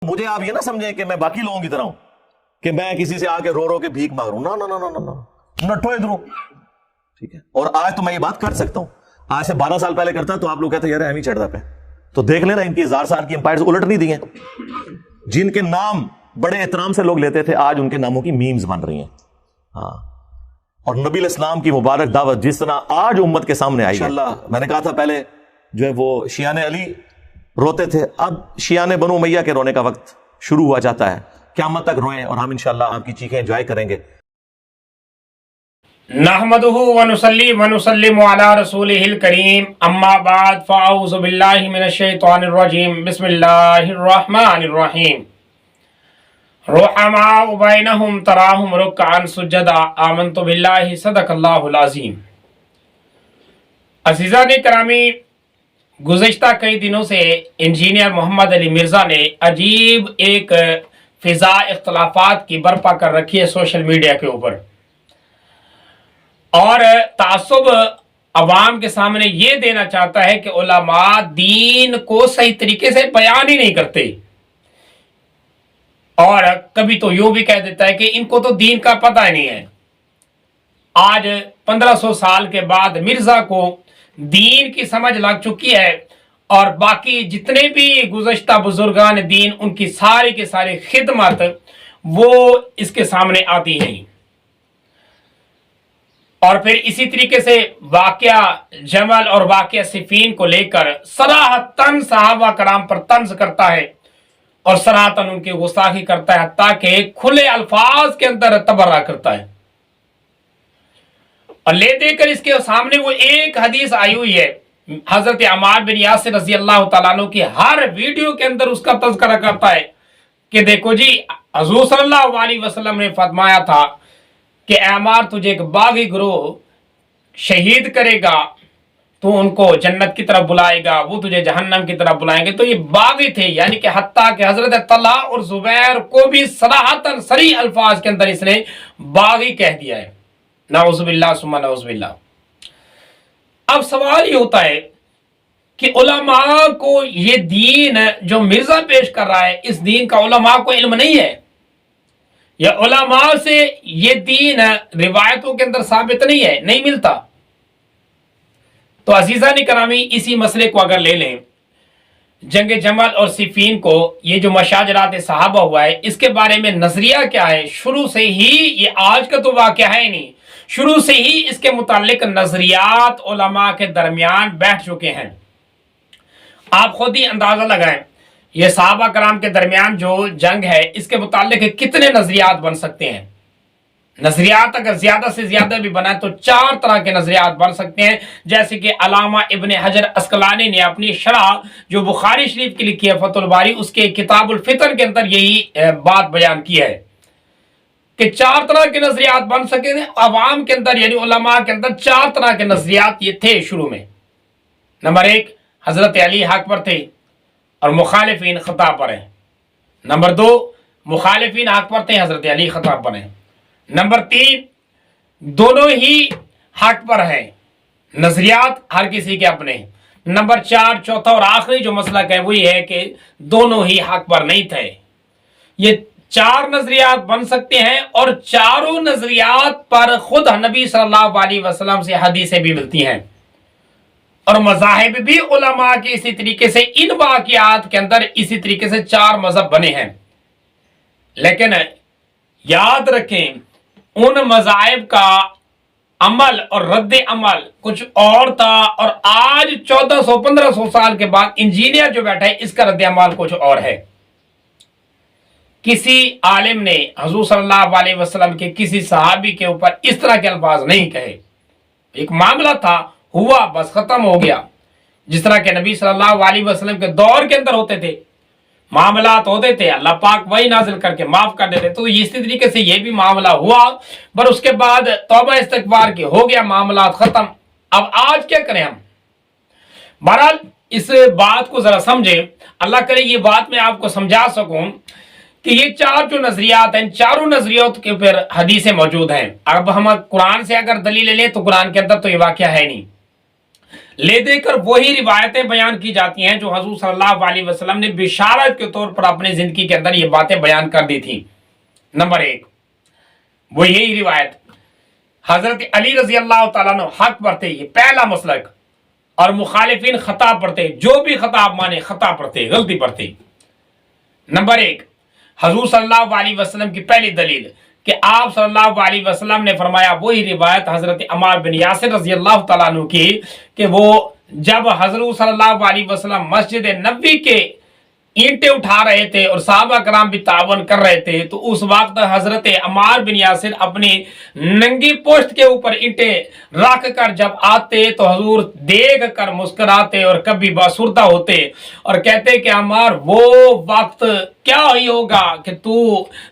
مجھے آپ یہ نہ سمجھیں کہ میں باقی لوگوں کی طرح ہوں کہ میں کسی سے آ کے رو رو کے بھیک مانگ رہا ہوں. نہ نٹو ادھر. ٹھیک ہے, اور آج تو میں یہ بات کر سکتا ہوں, آج سے 12 سال پہلے کرتا تو آپ لوگ کہتے یار ہم ہی چڑھتا پہ. تو دیکھ لینا ان کی 1000 سال کی امپائرز الٹ نہیں دی ہیں. جن کے نام بڑے احترام سے لوگ لیتے تھے آج ان کے ناموں کی میمز بن رہی ہیں. ہاں, اور نبی الاسلام کی مبارک دعوت جس طرح آج امت کے سامنے آئی ہے, انشاءاللہ میں نے کہا تھا پہلے جو ہے وہ شیعان علی روتے تھے, اب شیعان بنو امیہ کے رونے کا وقت شروع ہوا جاتا ہے. قیامت تک روئیں اور ہم انشاءاللہ آپ کی چیخیں انجوائے کریں گے. نحمدہ ونصلی ونسلم علی رسولہ الکریم, اما بعد فاعوذ باللہ من الشیطان الرجیم, بسم اللہ الرحمن الرحیم. رحماء بینہم تراہم رکعا سجدا آمنت باللہ صدق اللہ العظیم. عزیزان کرامی, گزشتہ کئی دنوں سے انجینئر محمد علی مرزا نے عجیب ایک فضا اختلافات کی برپا کر رکھی ہے سوشل میڈیا کے اوپر, اور تعصب عوام کے سامنے یہ دینا چاہتا ہے کہ علماء دین کو صحیح طریقے سے بیان ہی نہیں کرتے, اور کبھی تو یوں بھی کہہ دیتا ہے کہ ان کو تو دین کا پتہ ہی نہیں ہے. آج 1500 سال کے بعد مرزا کو دین کی سمجھ لگ چکی ہے, اور باقی جتنے بھی گزشتہ بزرگان دین ان کی ساری کی ساری خدمت وہ اس کے سامنے آتی ہیں. اور پھر اسی طریقے سے واقعہ جمل اور واقعہ صفین کو لے کر صراحتاً صحابہ کرام پر طنز کرتا ہے اور صراحتاً ان کی گستاخی کرتا ہے, حتیٰ کہ کھلے الفاظ کے اندر تبرہ کرتا ہے. اور لے دے کر اس کے سامنے وہ ایک حدیث آئی ہوئی ہے, حضرت عمار بن یاسر رضی اللہ تعالیٰ عنہ کی ہر ویڈیو کے اندر اس کا تذکرہ کرتا ہے کہ دیکھو جی حضور صلی اللہ علیہ وسلم نے فرمایا تھا کہ اے عمار تجھے ایک باغی گروہ شہید کرے گا, تو ان کو جنت کی طرف بلائے گا, وہ تجھے جہنم کی طرف بلائیں گے. تو یہ باغی تھے, یعنی کہ حتیٰ کہ حضرت طلحہ اور زبیر کو بھی صراحتاً صریح الفاظ کے اندر اس نے باغی کہہ دیا ہے. نعوذ باللہ ثم نعوذ باللہ. اب سوال یہ ہوتا ہے کہ علماء کو یہ دین جو مرزا پیش کر رہا ہے, اس دین کا علماء کو علم نہیں ہے, یا علماء سے یہ دین روایتوں کے اندر ثابت نہیں ہے, نہیں ملتا. تو عزیزان کرامی, اسی مسئلے کو اگر لے لیں, جنگ جمل اور صفین کو یہ جو مشاجرات صحابہ ہوا ہے, اس کے بارے میں نظریہ کیا ہے؟ شروع سے ہی, یہ آج کا تو واقعہ ہے نہیں, شروع سے ہی اس کے متعلق نظریات علماء کے درمیان بیٹھ چکے ہیں. آپ خود ہی اندازہ لگائیں, یہ صحابہ کرام کے درمیان جو جنگ ہے اس کے متعلق کتنے نظریات بن سکتے ہیں. نظریات اگر زیادہ سے زیادہ بھی بنائیں تو 4 طرح کے نظریات بن سکتے ہیں, جیسے کہ علامہ ابن حجر عسقلانی نے اپنی شرح جو بخاری شریف کی لکھی ہے فتح الباری, اس کے کتاب الفتن کے اندر یہی بات بیان کی ہے کہ 4 طرح کے نظریات بن سکتے ہیں عوام کے اندر, یعنی علماء کے اندر 4 طرح کے نظریات یہ تھے شروع میں. نمبر 1, حضرت علی حق پر تھے اور مخالفین خطا پر ہیں. نمبر 2, مخالفین حق پر تھے, حضرت علی خطا پر ہیں. نمبر 3, دونوں ہی حق پر ہیں, نظریات ہر کسی کے اپنے. نمبر 4, چوتھا اور آخری جو مسئلہ ہے وہ یہ ہے کہ دونوں ہی حق پر نہیں تھے. یہ 4 نظریات بن سکتے ہیں, اور چاروں نظریات پر خود نبی صلی اللہ علیہ وسلم سے حدیثیں بھی ملتی ہیں, اور مذاہب بھی علماء کے اسی طریقے سے ان واقعات کے اندر اسی طریقے سے 4 مذہب بنے ہیں. لیکن یاد رکھیں ان مذاہب کا عمل اور رد عمل کچھ اور تھا, اور آج 1400-1500 سال کے بعد انجینئر جو بیٹھا ہے اس کا رد عمل کچھ اور ہے. کسی عالم نے حضور صلی اللہ علیہ وسلم کے کسی صحابی کے اوپر اس طرح کے الفاظ نہیں کہے. ایک معاملہ تھا, ہوا, بس ختم ہو گیا. جس طرح کے نبی صلی اللہ علیہ وسلم کے دور کے اندر ہوتے تھے, معاملات ہوتے تھے, اللہ پاک وہی نازل کر کے معاف کر دیتے. تو اسی طریقے سے یہ بھی معاملہ ہوا, پر اس کے بعد توبہ استغفار کی, ہو گیا, معاملات ختم. اب آج کیا کریں ہم؟ بہرحال اس بات کو ذرا سمجھیں, اللہ کرے یہ بات میں آپ کو سمجھا سکوں کہ یہ 4 جو نظریات ہیں, چاروں نظریات کے اوپر حدیثیں موجود ہیں. اب ہم قرآن سے اگر دلیل لیں تو قرآن کے اندر تو یہ واقعہ ہے نہیں, لے دے کر وہی روایتیں بیان کی جاتی ہیں جو حضور صلی اللہ علیہ وسلم نے بشارت کے طور پر اپنی زندگی کے اندر یہ باتیں بیان کر دی تھی۔ نمبر 1 وہ یہی روایت، حضرت علی رضی اللہ تعالیٰ عنہ حق پر تھے، یہ پہلا مسلک، اور مخالفین خطا پر تھے، جو بھی خطا آپ مانے خطا پر تھے، غلطی پر تھے۔ نمبر 1 حضور صلی اللہ علیہ وسلم کی پہلی دلیل کہ آپ صلی اللہ علیہ وسلم نے فرمایا، وہی روایت حضرت عمار بن یاسر رضی اللہ تعالیٰ عنہ کی کہ وہ جب حضرت صلی اللہ علیہ وسلم مسجد نبوی کے اینٹیں اٹھا رہے تھے اور صحابہ کرام بھی تعاون کر رہے تھے، تو اس وقت حضرت عمار بن یاسر اپنی ننگی پشت کے اوپر اینٹیں رکھ کر جب آتے تو حضور دیکھ کر مسکراتے اور کبھی باسردہ ہوتے اور کہتے کہ عمار وہ وقت کیا ہی ہوگا کہ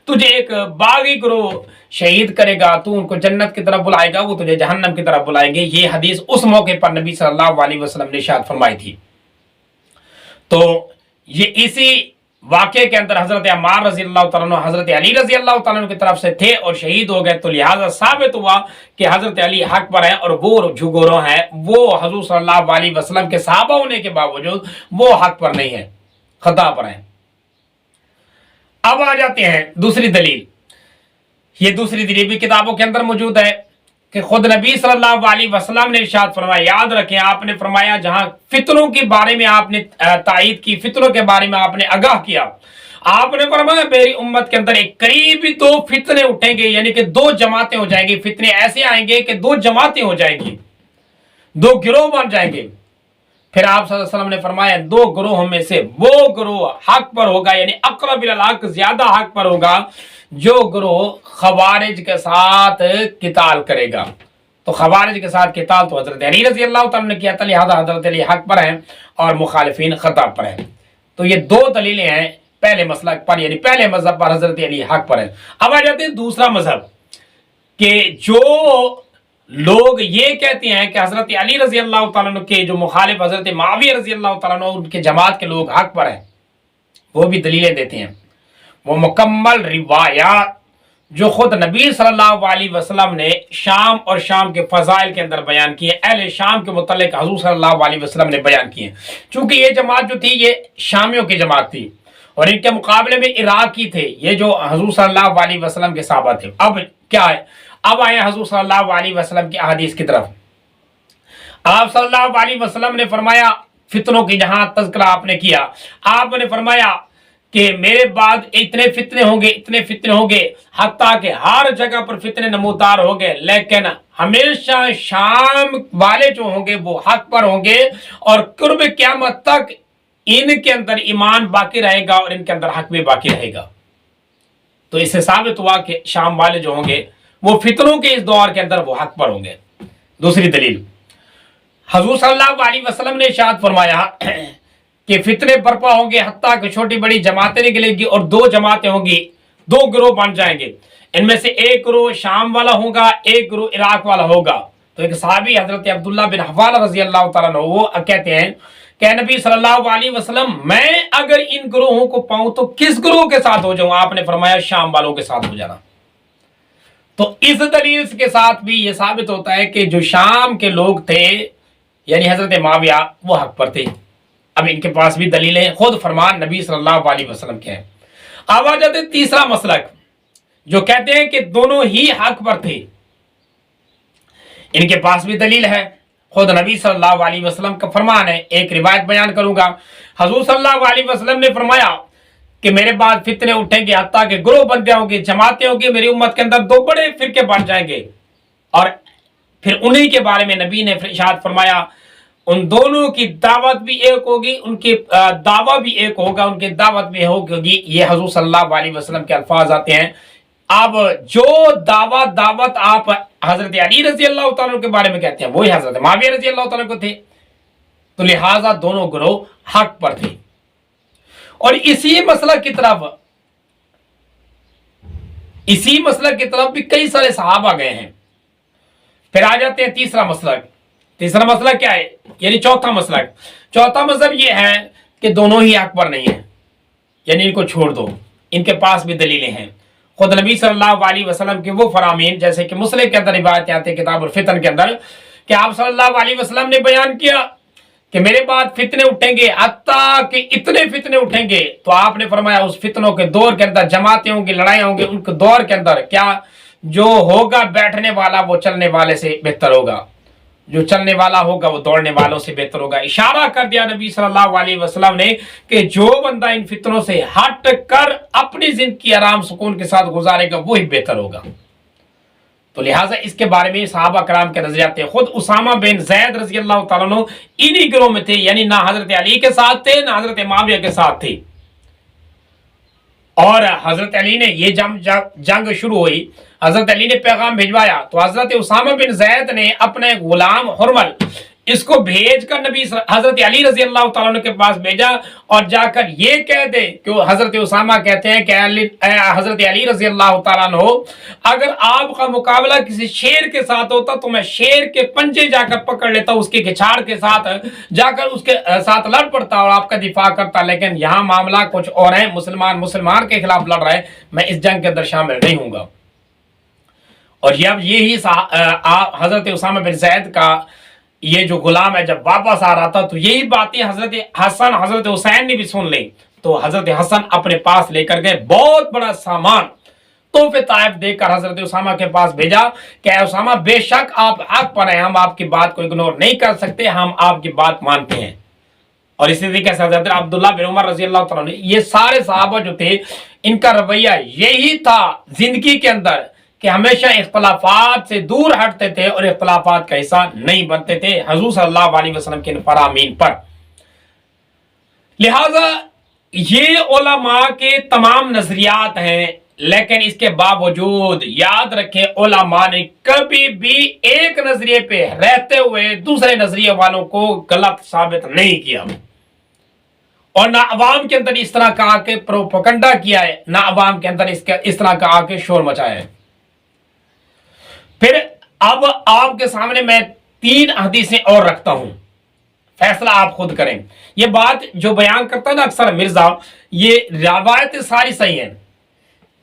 تجھے ایک باغی گروہ شہید کرے گا، تو ان کو جنت کی طرف بلائے گا، وہ تجھے جہنم کی طرف بلائیں گے۔ یہ حدیث اس موقع پر نبی صلی اللہ علیہ وسلم نے ارشاد فرمائی تھی۔ تو یہ اسی واقعے کے اندر حضرت عمار رضی اللہ تعالیٰ عنہ حضرت علی رضی اللہ تعالیٰ عنہ کی طرف سے تھے اور شہید ہو گئے، تو لہٰذا ثابت ہوا کہ حضرت علی حق پر ہیں اور وہ جو گروہ ہیں وہ حضور صلی اللہ علیہ وسلم کے صحابہ ہونے کے باوجود وہ حق پر نہیں ہیں، خطا پر ہیں۔ اب آ جاتے ہیں دوسری دلیل۔ یہ دوسری دلیل بھی کتابوں کے اندر موجود ہے کہ خود نبی صلی اللہ علیہ وسلم نے ارشاد فرمایا، یاد رکھیں آپ نے فرمایا جہاں فتنوں کے بارے میں آپ نے تائید کی، فتنوں کے بارے میں آپ نے آگاہ کیا، آپ نے فرمایا میری امت کے اندر ایک قریبی 2 فتنے اٹھیں گے، یعنی کہ 2 جماعتیں ہو جائیں گی، فتنے ایسے آئیں گے کہ 2 جماعتیں ہو جائیں گی، 2 گروہ بن جائیں گے۔ پھر آپ صلی اللہ علیہ وسلم نے فرمایا 2 گروہوں میں سے وہ گروہ حق پر ہوگا، یعنی اقرب الحق زیادہ حق پر ہوگا، جو گروہ خوارج کے ساتھ قتال کرے گا۔ تو خوارج کے ساتھ قتال تو حضرت علی رضی اللہ تعالیٰ نے کیا تھا، لہذا حضرت علی حق پر ہیں اور مخالفین خطا پر ہیں۔ تو یہ 2 دلیلیں ہیں پہلے مسلک پر، یعنی پہلے مذہب پر حضرت علی حق پر ہیں۔ اب آ جاتے ہیں دوسرا مذہب کہ جو لوگ یہ کہتے ہیں کہ حضرت علی رضی اللہ تعالیٰ عنہ کے جو مخالف حضرت معاویہ رضی اللہ تعالیٰ عنہ ان کے جماعت کے لوگ حق پر ہیں، وہ بھی دلیلیں دیتے ہیں۔ وہ مکمل روایات جو خود نبی صلی اللہ علیہ وسلم نے شام اور شام کے فضائل کے اندر بیان کیے، اہل شام کے متعلق حضور صلی اللہ علیہ وسلم نے بیان کیے، چونکہ یہ جماعت جو تھی یہ شامیوں کی جماعت تھی اور ان کے مقابلے میں عراقی تھے، یہ جو حضور صلی اللہ علیہ وسلم کے صحابہ تھے۔ اب کیا ہے، اب آئے حضور صلی اللہ علیہ وسلم کی احادیث کی طرف۔ آپ صلی اللہ علیہ وسلم نے فرمایا، فتنوں کی جہاں تذکرہ آپ نے کیا، آپ نے فرمایا کہ میرے بعد اتنے فتنے ہوں گے، اتنے فتنے ہوں گے، حتیٰ کہ ہر جگہ پر فتنے نمودار ہوں گے، لیکن ہمیشہ شام والے جو ہوں گے وہ حق پر ہوں گے اور قرب قیامت تک ان کے اندر ایمان باقی رہے گا اور ان کے اندر حق بھی باقی رہے گا۔ تو اس سے ثابت ہوا کہ شام والے جو ہوں گے وہ فتنوں کے اس دور کے اندر وہ حق پر ہوں گے۔ دوسری دلیل، حضور صلی اللہ علیہ وسلم نے ارشاد فرمایا کہ فتنے برپا ہوں گے، حتیٰ کہ چھوٹی بڑی جماعتیں نکلیں گی اور 2 جماعتیں ہوں گی، 2 گروہ بن جائیں گے، ان میں سے ایک گروہ شام والا ہوگا، ایک گروہ عراق والا ہوگا۔ تو ایک صحابی حضرت عبداللہ بن حوالہ رضی اللہ تعالیٰ عنہ وہ کہتے ہیں کہ نبی صلی اللہ علیہ وسلم میں اگر ان گروہوں کو پاؤں تو کس گروہ کے ساتھ ہو جاؤں؟ آپ نے فرمایا شام والوں کے ساتھ ہو جانا۔ تو اس دلیل کے ساتھ بھی یہ ثابت ہوتا ہے کہ جو شام کے لوگ تھے یعنی حضرت معاویہ وہ حق پر تھے۔ اب ان کے پاس بھی دلیلیں خود فرمان نبی صلی اللہ علیہ وسلم کے ہیں۔ اب آ جاتے تیسرا مسلک جو کہتے ہیں کہ دونوں ہی حق پر تھے، ان کے پاس بھی دلیل ہے، خود نبی صلی اللہ علیہ وسلم کا فرمان ہے۔ ایک روایت بیان کروں گا، حضور صلی اللہ علیہ وسلم نے فرمایا کہ میرے بعد فتنے اٹھیں گے، حتیٰ کہ گروہ بندے ہوں گے، جماعتیں ہوں گی، میری امت کے اندر 2 بڑے فرقے بن جائیں گے، اور پھر انہی کے بارے میں نبی نے ارشاد فرمایا ان دونوں کی دعوت بھی ایک ہوگی، ان کی دعویٰ بھی ایک ہوگا، ان کی دعوت بھی ہوگی۔ یہ حضور صلی اللہ علیہ وسلم کے الفاظ آتے ہیں۔ اب جو دعوت آپ حضرت علی رضی اللہ تعالیٰ کے بارے میں کہتے ہیں وہی حضرت معاویہ رضی اللہ تعالیٰ کو تھے، تو لہٰذا دونوں گروہ حق پر تھے۔ اور اسی مسئلہ کی طرف بھی کئی سارے صحابہ گئے ہیں۔ پھر آ جاتے ہیں تیسرا مسئلہ کیا ہے، یعنی چوتھا مذہب یہ ہے کہ دونوں ہی حق پر نہیں ہیں، یعنی ان کو چھوڑ دو، ان کے پاس بھی دلیلیں ہیں۔ خود نبی صلی اللہ علیہ وسلم کے وہ فرامین جیسے کہ مسلم کے اندر روایتیں آتی ہیں کتاب الفتن کے اندر کہ آپ صلی اللہ علیہ وسلم نے بیان کیا کہ میرے بعد فتنے اٹھیں گے، حتیٰ کہ اتنے فتنے اٹھیں گے، تو آپ نے فرمایا اس فتنوں کے دور کے اندر جماعتیں ہوں گی، لڑائیاں ہوں گی، ان کے دور کے اندر کیا جو ہوگا بیٹھنے والا وہ چلنے والے سے بہتر ہوگا، جو چلنے والا ہوگا وہ دوڑنے والوں سے بہتر ہوگا۔ اشارہ کر دیا نبی صلی اللہ علیہ وسلم نے کہ جو بندہ ان فتنوں سے ہٹ کر اپنی زندگی آرام سکون کے ساتھ گزارے گا وہی بہتر ہوگا۔ تو لہٰذا اس کے بارے میں صحابہ کرام کے نظریات تھے۔ خود اسامہ بن زید رضی اللہ تعالیٰ عنہ انہی گروہ میں تھے، یعنی نہ حضرت علی کے ساتھ تھے نہ حضرت معاویہ کے ساتھ تھے۔ اور حضرت علی نے یہ جنگ شروع ہوئی، حضرت علی نے پیغام بھیجوایا تو حضرت اسامہ بن زید نے اپنے غلام حرمل اس کو بھیج کر نبی حضرت علی رضی اللہ تعالیٰ عنہ کے پاس بھیجا اور جا کر یہ کہہ دے کہ حضرت اسامہ کہتے ہیں کہ حضرت علی رضی اللہ تعالیٰ عنہ اگر آپ کا مقابلہ کسی شیر کے ساتھ ہوتا تو میں شیر کے پنجے جا کر پکڑ لیتا، اس کے کچھاڑ کے ساتھ جا کر اس کے ساتھ لڑ پڑتا اور آپ کا دفاع کرتا، لیکن یہاں معاملہ کچھ اور ہے، مسلمان کے خلاف لڑ رہا ہے، میں اس جنگ کے اندر شامل نہیں ہوں گا۔ اور جب یہی حضرت اسامہ بن زید کا یہ جو غلام ہے جب واپس آ رہا تھا تو یہی باتیں حضرت حسن حضرت حسین نے بھی سن لی، تو حضرت حسن اپنے پاس لے کر گئے بہت بڑا سامان تحفے طائف دے کر حضرت اسامہ کے پاس بھیجا کہ اے اسامہ بے شک آپ حق پر ہیں، ہم آپ کی بات کو اگنور نہیں کر سکتے، ہم آپ کی بات مانتے ہیں۔ اور اسی طریقے سے حضرت عبداللہ بن عمر رضی اللہ تعالیٰ عنہ، یہ سارے صحابہ جو تھے ان کا رویہ یہی تھا زندگی کے اندر کہ ہمیشہ اختلافات سے دور ہٹتے تھے اور اختلافات کا حصہ نہیں بنتے تھے حضور صلی اللہ علیہ وسلم کے فرامین پر۔ لہذا یہ علماء کے تمام نظریات ہیں، لیکن اس کے باوجود یاد رکھیں علماء نے کبھی بھی ایک نظریے پہ رہتے ہوئے دوسرے نظریے والوں کو غلط ثابت نہیں کیا، اور نہ عوام کے اندر اس طرح کا آ کے پروپیگنڈا کیا ہے، نہ عوام کے اندر اس طرح کا آ کے شور مچایا ہے۔ پھر اب آپ کے سامنے میں 3 حدیثیں اور رکھتا ہوں، فیصلہ آپ خود کریں۔ یہ بات جو بیان کرتا ہے نا اکثر مرزا، یہ روایت ساری صحیح ہیں،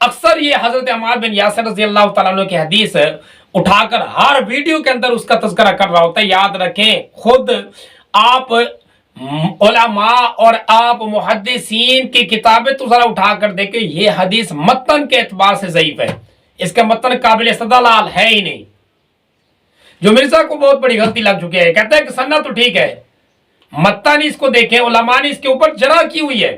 اکثر یہ حضرت عمار بن یاسر رضی اللہ تعالیٰ عنہ کی حدیث اٹھا کر ہر ویڈیو کے اندر اس کا تذکرہ کر رہا ہوتا ہے۔ یاد رکھیں خود آپ علماء اور آپ محدثین کی کتابیں تو ذرا اٹھا کر دیکھیں، یہ حدیث متن کے اعتبار سے ضعیف ہے، اس کا متن قابل استدلال ہے ہی نہیں۔ جو مرزا کو بہت بڑی غلطی لگ چکی ہے، کہتا ہے کہ سنت تو ٹھیک ہے، متن اس کو دیکھیں، علماء نے اس کے اوپر جرح کی ہوئی ہے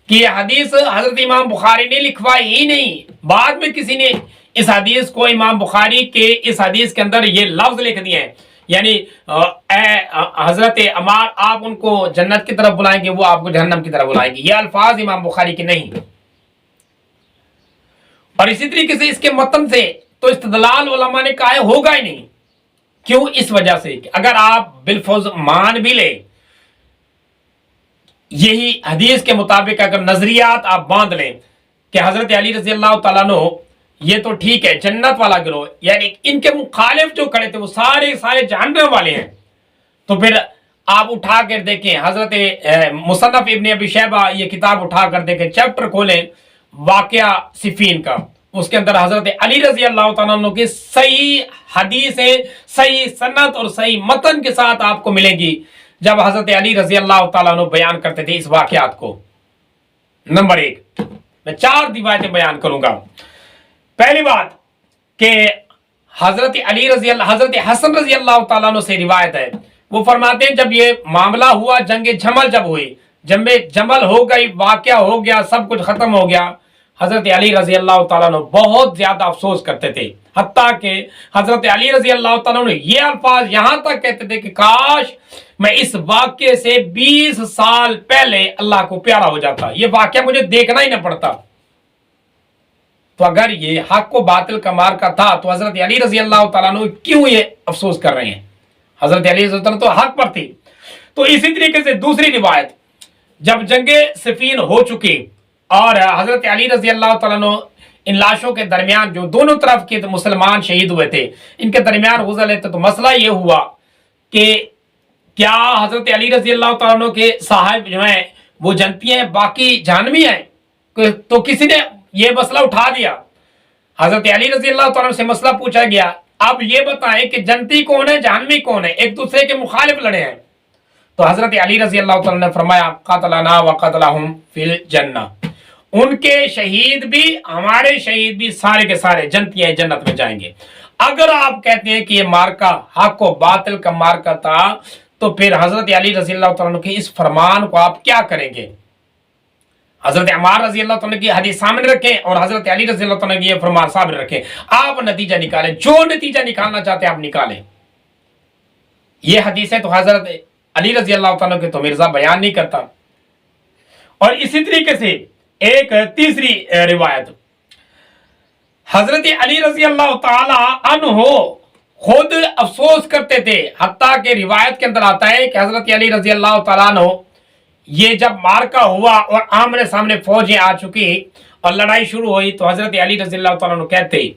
کہ یہ حدیث حضرت امام بخاری نے لکھوائی ہی نہیں، بعد میں کسی نے اس حدیث کو امام بخاری کے اس حدیث کے اندر یہ لفظ لکھ دیے ہیں، یعنی اے حضرت عمار آپ ان کو جنت کی طرف بلائیں گے، وہ آپ کو جہنم کی طرف بلائیں گے، یہ الفاظ امام بخاری کے نہیں۔ اور اسی طریقے سے اس کے متن سے تو استدلال علماء نے کہا ہے ہوگا ہی نہیں۔ کیوں؟ اس وجہ سے کہ اگر آپ بالفرض مان بھی لیں یہی حدیث کے مطابق، اگر نظریات آپ باندھ لیں کہ حضرت علی رضی اللہ تعالیٰ عنہ یہ تو ٹھیک ہے جنت والا گروہ، یعنی ان کے مخالف جو کھڑے تھے وہ سارے جہنم والے ہیں، تو پھر آپ اٹھا کر دیکھیں حضرت مصنف ابن ابی شیبہ یہ کتاب اٹھا کر دیکھیں، چیپٹر کھولیں واقعہ صفین کا، اس کے اندر حضرت علی رضی اللہ تعالیٰ عنہ کی صحیح حدیثیں صحیح سند اور صحیح متن کے ساتھ آپ کو ملے گی جب حضرت علی رضی اللہ تعالیٰ عنہ بیان کرتے تھے اس واقعات کو۔ نمبر 1 میں 4 روایتیں بیان کروں گا۔ پہلی بات کہ حضرت حسن رضی اللہ تعالیٰ عنہ سے روایت ہے، وہ فرماتے ہیں جب یہ معاملہ ہوا جنگ جمل جب ہوئی، جنگ جمل ہو گئی، واقعہ ہو گیا، سب کچھ ختم ہو گیا، حضرت علی رضی اللہ تعالیٰ عنہ بہت زیادہ افسوس کرتے تھے، حتیٰ کہ حضرت علی رضی اللہ تعالیٰ عنہ یہ الفاظ یہاں تک کہتے تھے کہ کاش میں اس واقعے سے 20 سال پہلے اللہ کو پیارا ہو جاتا، یہ واقعہ مجھے دیکھنا ہی نہ پڑتا۔ تو اگر یہ حق کو باطل کا مار کا تھا تو حضرت علی رضی اللہ تعالیٰ عنہ کیوں یہ افسوس کر رہے ہیں؟ حضرت علی رضی اللہ عنہ تو حق پر تھی۔ تو اسی طریقے سے دوسری روایت، جب جنگ صفین ہو چکی اور حضرت علی رضی اللہ تعالیٰ عنہ ان لاشوں کے درمیان جو دونوں طرف کے مسلمان شہید ہوئے تھے ان کے درمیان گزر لیتے، تو مسئلہ یہ ہوا کہ کیا حضرت علی رضی اللہ تعالیٰ عنہ کے صاحب جو ہیں وہ جنتی ہیں باقی جہنمی ہیں؟ تو کسی نے یہ مسئلہ اٹھا دیا، حضرت علی رضی اللہ تعالیٰ عنہ سے مسئلہ پوچھا گیا اب یہ بتائیں کہ جنتی کون ہے جہنمی کون ہے؟ ایک دوسرے کے مخالف لڑے ہیں. تو حضرت علی رضی اللہ تعالیٰ نے فرمایا قاتلنا وقتلہم فی الجنہ، ان کے شہید بھی ہمارے شہید بھی سارے کے سارے جنتی ہیں، جنت میں جائیں گے. اگر آپ کہتے ہیں کہ یہ مارکا حق و باطل کا مارکا تھا تو پھر حضرت علی رضی اللہ تعالیٰ کے اس فرمان کو آپ کیا کریں گے؟ حضرت عمار رضی اللہ تعالیٰ کی حدیث سامنے رکھیں اور حضرت علی رضی اللہ تعالیٰ کی یہ فرمان سامنے رکھیں. آپ نتیجہ نکالیں، جو نتیجہ نکالنا چاہتے ہیں آپ نکالیں. یہ حدیثیں تو حضرت علی رضی اللہ تعالیٰ کے تو مرزا بیان نہیں کرتا. اور اسی طریقے سے ایک تیسری روایت، حضرت علی رضی اللہ تعالی عنہ خود افسوس کرتے تھے، حتیٰ کہ روایت کے اندر آتا ہے کہ حضرت علی رضی اللہ تعالیٰ عنہ یہ جب مارکا ہوا اور آمنے سامنے فوجیں آ چکی اور لڑائی شروع ہوئی تو حضرت علی رضی اللہ تعالیٰ عنہ کہتے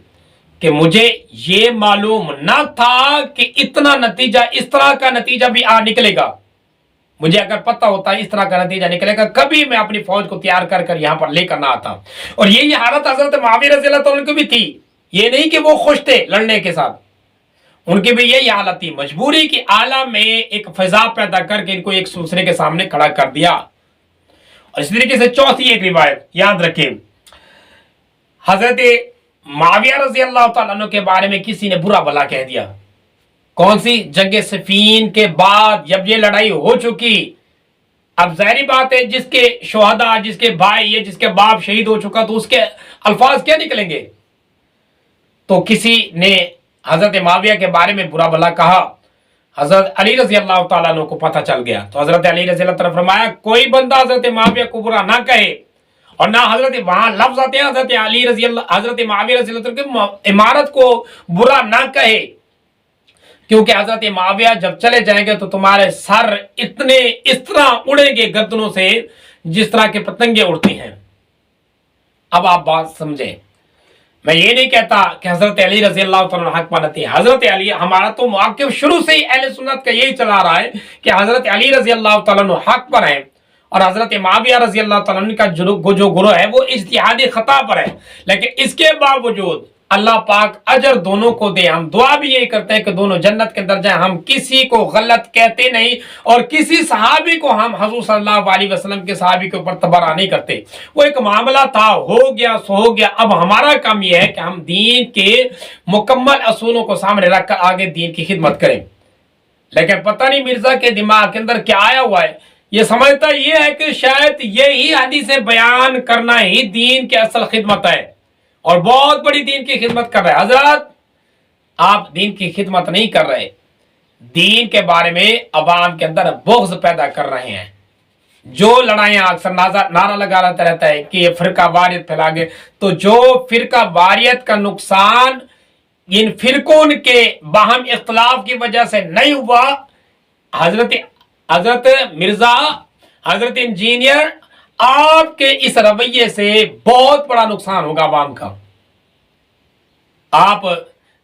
کہ مجھے یہ معلوم نہ تھا کہ اتنا نتیجہ، اس طرح کا نتیجہ بھی نکلے گا. مجھے اگر پتہ ہوتا ہے اس طرح کا نتیجہ نکلے گا کبھی میں اپنی فوج کو تیار کر کر یہاں پر لے کر نہ آتا. اور یہ حالت حضرت معاویہ رضی اللہ تعالیٰ عنہ کی بھی تھی. یہ نہیں کہ وہ خوش تھے لڑنے کے ساتھ، ان کی بھی یہی حالت تھی. مجبوری کی عالم میں ایک فضا پیدا کر کے ان کو ایک دوسرے کے سامنے کھڑا کر دیا. اور اس طریقے سے چوتھی ایک روایت یاد رکھیں، حضرت معاویہ رضی اللہ تعالیٰ عنہ کے بارے میں کسی نے برا بھلا کہہ دیا. کون سی؟ جنگ صفین کے بعد جب یہ لڑائی ہو چکی. اب ظاہری بات ہے جس کے شہداء، جس کے بھائی یا جس کے باپ شہید ہو چکا تو اس کے الفاظ کیا نکلیں گے؟ تو کسی نے حضرت معاویہ کے بارے میں برا بھلا کہا. حضرت علی رضی اللہ تعالیٰ عنہ کو پتہ چل گیا تو حضرت علی رضی اللہ تعالیٰ عنہ فرمایا کوئی بندہ حضرت معاویہ کو برا نہ کہے، اور نہ حضرت وہاں لفظ آتے ہیں حضرت علی رضی اللہ، حضرت معاویہ رضی اللہ عنہ کی امارت کو برا نہ کہے، کیونکہ حضرت معاویہ جب چلے جائیں گے تو تمہارے سر اتنے اس طرح اڑیں گے گردنوں سے جس طرح کے پتنگیں اڑتی ہیں. اب آپ بات سمجھیں، میں یہ نہیں کہتا کہ حضرت علی رضی اللہ تعالیٰ حق پانتی. حضرت علی ہمارا تو موقف شروع سے ہی اہل سنت کا یہی چلا رہا ہے کہ حضرت علی رضی اللہ تعالیٰ حق پر ہیں اور حضرت معاویہ رضی اللہ تعالیٰ کا جو گروہ ہے وہ اجتہادی خطا پر ہے. لیکن اس کے باوجود اللہ پاک اجر دونوں کو دے. ہم دعا بھی یہی کرتے ہیں کہ دونوں جنت کے اندر جائیں. ہم کسی کو غلط کہتے نہیں اور کسی صحابی کو ہم حضور صلی اللہ علیہ وسلم کے صحابی کے اوپر تبرہ نہیں کرتے. وہ ایک معاملہ تھا، ہو گیا سو ہو گیا. اب ہمارا کام یہ ہے کہ ہم دین کے مکمل اصولوں کو سامنے رکھ کر آگے دین کی خدمت کریں. لیکن پتہ نہیں مرزا کے دماغ کے اندر کیا آیا ہوا ہے، یہ سمجھتا یہ ہے کہ شاید یہی حدیثیں بیان کرنا ہی دین کی اصل خدمت ہے اور بہت بڑی دین کی خدمت کر رہے ہیں. حضرات آپ دین کی خدمت نہیں کر رہے، دین کے بارے میں عوام کے اندر بغض پیدا کر رہے ہیں. جو لڑائیاں اکثر نعرہ لگا رہتا ہے کہ یہ فرقہ واریت پھیلا گئے، تو جو فرقہ واریت کا نقصان ان فرقوں کے باہم اختلاف کی وجہ سے نہیں ہوا، حضرت مرزا، حضرت انجینئر، آپ کے اس رویے سے بہت بڑا نقصان ہوگا عوام کا. آپ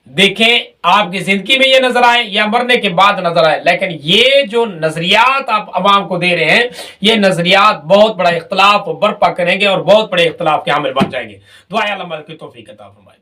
دیکھیں آپ کی زندگی میں یہ نظر آئے یا مرنے کے بعد نظر آئے، لیکن یہ جو نظریات آپ عوام کو دے رہے ہیں یہ نظریات بہت بڑا اختلاف برپا کریں گے اور بہت بڑے اختلاف کے حامل بن جائیں گے. دعائیں اللہ مدد کی توفیق عطا فرمائے.